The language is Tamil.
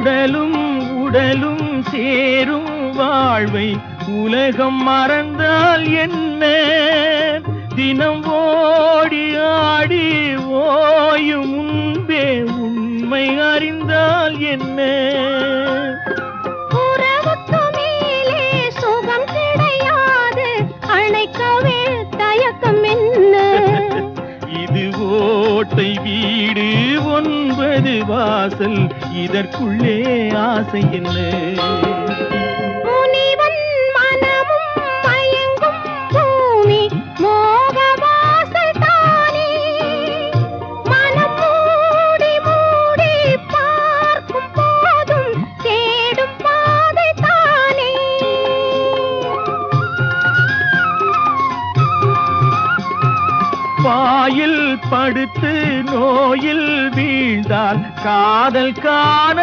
உடலும் உடலும் சேரும் வாழ்வை உலகம் மறந்தால் என்ன? தினம் ஓடி ஆடி ஓயும் முன்பே உண்மை அறிந்தால் என்ன? உறவுக்கு மேலே சுகம் கிடையாது, அணைக்கவே தயக்கம் என்ன? இது ஓட்டை வீடு 9 வாசல், இதற்குள்ளே ஆசை என்ன? முனிவன் மனமும் மயங்கும் பூமி மோக வாசல் தானே. மனம் மூடி மூடி பார்க்கும் போதும் தேடும் பாதை தானே. பாயில் படுத்து நோயில் வீழ்ந்தால் காதல் காணல்